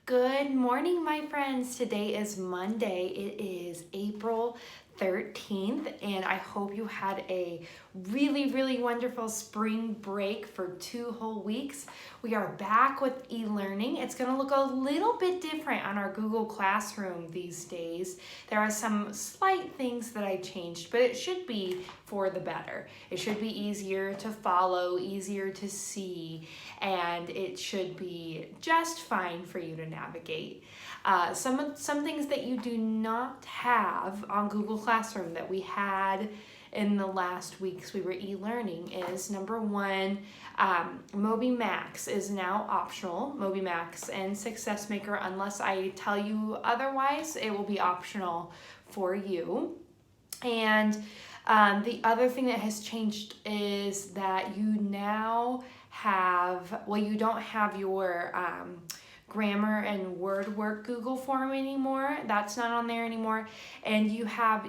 Good morning, my friends. Today is Monday. It is April 13th, and I hope you had a really wonderful spring break for 2 whole weeks. We are back with e-learning. It's going to look a little bit different on our Google Classroom these days. There are some slight things that I changed, but it should be for the better. It should be easier to follow, easier to see, and it should be just fine for you to navigate. Some things that you do not have on Google Classroom that we had in the last weeks we were e-learning is number one, Moby Max is now optional. Moby Max and Success Maker, unless I tell you otherwise, it will be optional for you. And the other thing that has changed is that you now have, you don't have your grammar and word work Google form anymore. That's not on there anymore. And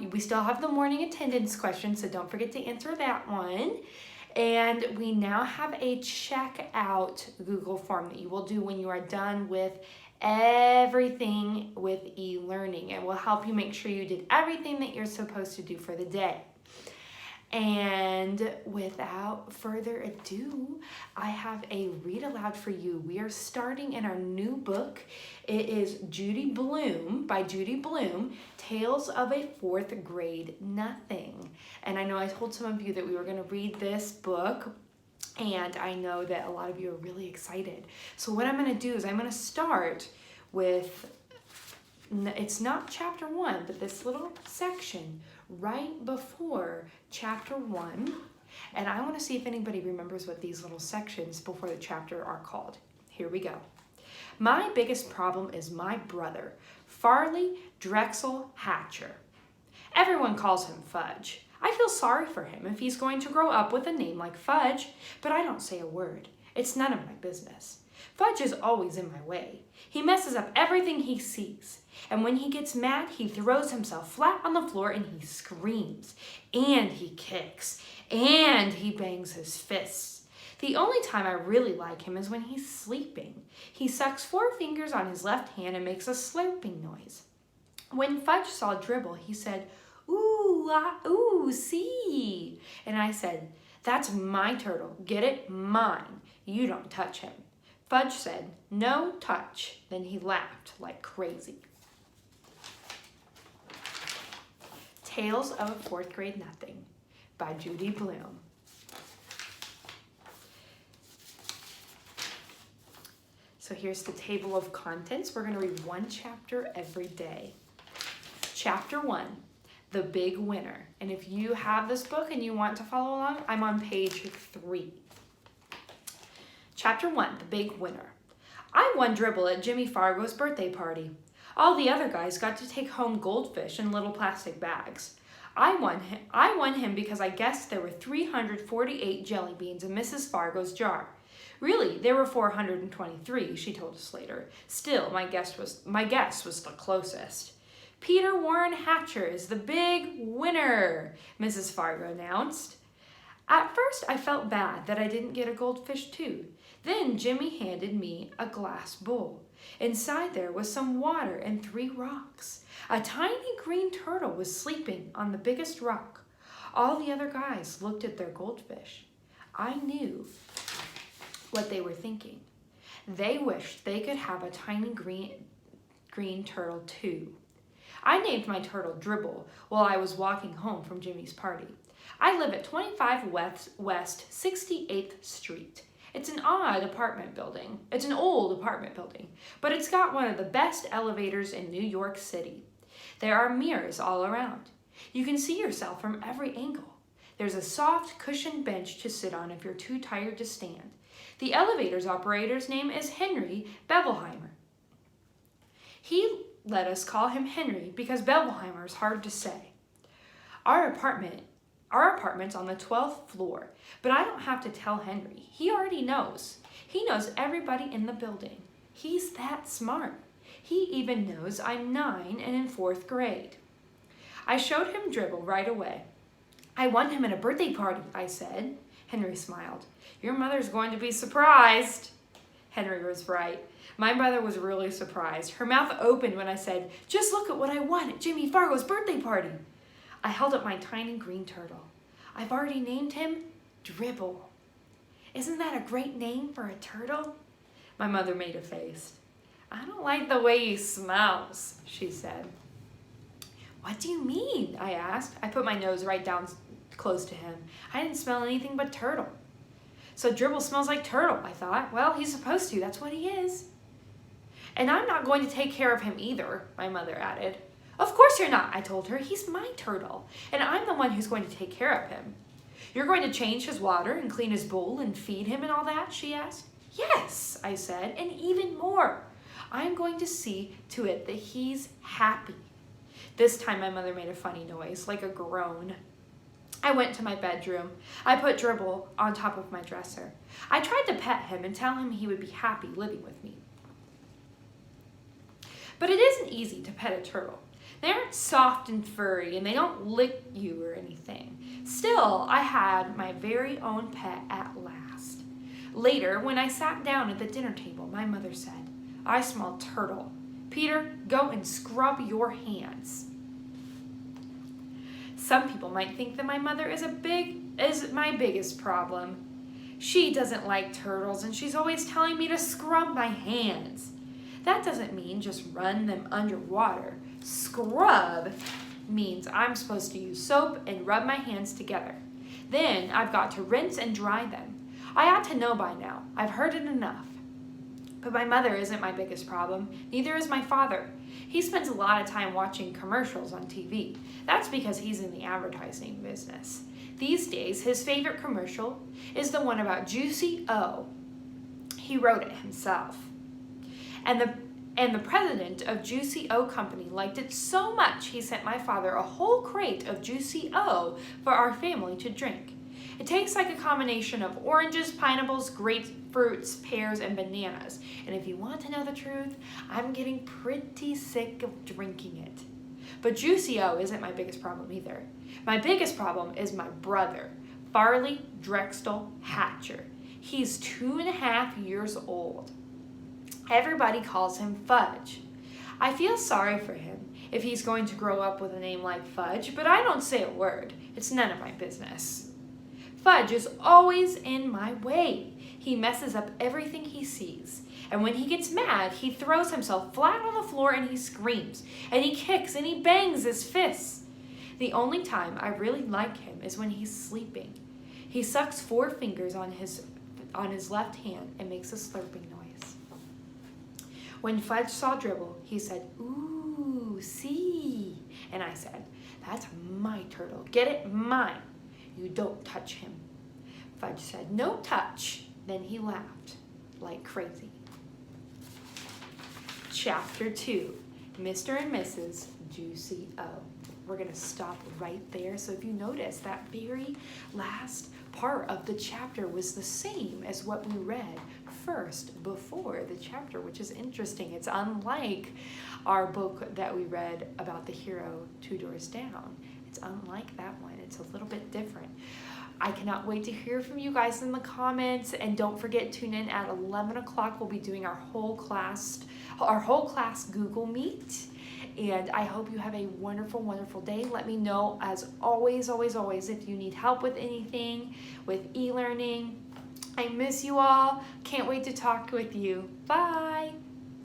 we still have the morning attendance question, so don't forget to answer that one. And we now have a checkout Google form that you will do when you are done with everything with e-learning. It will help you make sure you did everything that you're supposed to do for the day. And without further ado, I have a read aloud for you. We are starting in our new book. It is by Judy Blume, Tales of a Fourth Grade Nothing. And I know I told some of you that we were going to read this book, and I know that a lot of you are really excited. So what I'm going to do is I'm going to start with, it's not chapter 1, but this little section right before chapter 1, and I want to see if anybody remembers what these little sections before the chapter are called. Here we go. My biggest problem is my brother, Farley Drexel Hatcher. Everyone calls him Fudge. I feel sorry for him if he's going to grow up with a name like Fudge, but I don't say a word. It's none of my business. Fudge is always in my way. He messes up everything he sees. And when he gets mad, he throws himself flat on the floor and he screams. And he kicks. And he bangs his fists. The only time I really like him is when he's sleeping. He sucks 4 fingers on his left hand and makes a slurping noise. When Fudge saw Dribble, he said, "Ooh, ah, ooh, see." And I said, "That's my turtle. Get it? Mine. You don't touch him." Fudge said, "No touch." Then he laughed like crazy. Tales of a Fourth Grade Nothing by Judy Blume. So here's the table of contents. We're going to read 1 chapter every day. Chapter 1, The Big Winner. And if you have this book and you want to follow along, I'm on page 3. Chapter 1, The Big Winner. I won Dribble at Jimmy Fargo's birthday party. All the other guys got to take home goldfish in little plastic bags. I won him because I guessed there were 348 jelly beans in Mrs. Fargo's jar. Really, there were 423, she told us later. Still, my guess was the closest. Peter Warren Hatcher is the big winner, Mrs. Fargo announced. At first, I felt bad that I didn't get a goldfish too. Then Jimmy handed me a glass bowl. Inside there was some water and 3 rocks. A tiny green turtle was sleeping on the biggest rock. All the other guys looked at their goldfish. I knew what they were thinking. They wished they could have a tiny green turtle too. I named my turtle Dribble while I was walking home from Jimmy's party. I live at 25 West 68th Street. It's an old apartment building, but it's got one of the best elevators in New York City. There are mirrors all around. You can see yourself from every angle. There's a soft cushioned bench to sit on if you're too tired to stand. The elevator's operator's name is Henry Bevelheimer. He let us call him Henry because Bevelheimer is hard to say. Our apartment's on the 12th floor, but I don't have to tell Henry. He already knows. He knows everybody in the building. He's that smart. He even knows I'm 9 and in 4th grade. I showed him Dribble right away. I won him at a birthday party, I said. Henry smiled. Your mother's going to be surprised. Henry was right. My mother was really surprised. Her mouth opened when I said, "Just look at what I won at Jimmy Fargo's birthday party." I held up my tiny green turtle. I've already named him Dribble. Isn't that a great name for a turtle? My mother made a face. I don't like the way he smells, she said. What do you mean? I asked. I put my nose right down close to him. I didn't smell anything but turtle. So Dribble smells like turtle, I thought. Well, he's supposed to. That's what he is. And I'm not going to take care of him either, my mother added. Of course you're not, I told her. He's my turtle, and I'm the one who's going to take care of him. You're going to change his water and clean his bowl and feed him and all that, she asked. Yes, I said, and even more. I'm going to see to it that he's happy. This time my mother made a funny noise, like a groan. I went to my bedroom. I put Dribble on top of my dresser. I tried to pet him and tell him he would be happy living with me. But it isn't easy to pet a turtle. They aren't soft and furry, and they don't lick you or anything. Still, I had my very own pet at last. Later, when I sat down at the dinner table, my mother said, I smell turtle. Peter, go and scrub your hands. Some people might think that my mother is my biggest problem. She doesn't like turtles, and she's always telling me to scrub my hands. That doesn't mean just run them underwater. Scrub means I'm supposed to use soap and rub my hands together. Then I've got to rinse and dry them. I ought to know by now. I've heard it enough. But my mother isn't my biggest problem. Neither is my father. He spends a lot of time watching commercials on TV. That's because he's in the advertising business. These days, his favorite commercial is the one about Juicy O. He wrote it himself. And the president of Juicy O Company liked it so much he sent my father a whole crate of Juicy O for our family to drink. It tastes like a combination of oranges, pineapples, grapefruits, pears, and bananas. And if you want to know the truth, I'm getting pretty sick of drinking it. But Juicy O isn't my biggest problem either. My biggest problem is my brother, Farley Drexel Hatcher. He's 2.5 years old. Everybody calls him Fudge. I feel sorry for him if he's going to grow up with a name like Fudge, but I don't say a word. It's none of my business. Fudge is always in my way. He messes up everything he sees. And when he gets mad, he throws himself flat on the floor and he screams. And he kicks and he bangs his fists. The only time I really like him is when he's sleeping. He sucks 4 fingers on his left hand and makes a slurping noise. When Fudge saw Dribble, he said, "Ooh, see." And I said, "That's my turtle. Get it? Mine. You don't touch him." Fudge said, "No touch." Then he laughed like crazy. Chapter 2, Mr. and Mrs. Juicy O. We're going to stop right there. So if you notice, that very last part of the chapter was the same as what we read first before the chapter, which is interesting. It's unlike our book that we read about the hero 2 doors down. It's unlike that one. It's a little bit different. I cannot wait to hear from you guys in the comments, and don't forget, tune in at 11 o'clock. We'll be doing our whole class Google Meet. And I hope you have a wonderful, wonderful day. Let me know, as always, if you need help with anything, with e-learning. I miss you all. Can't wait to talk with you. Bye.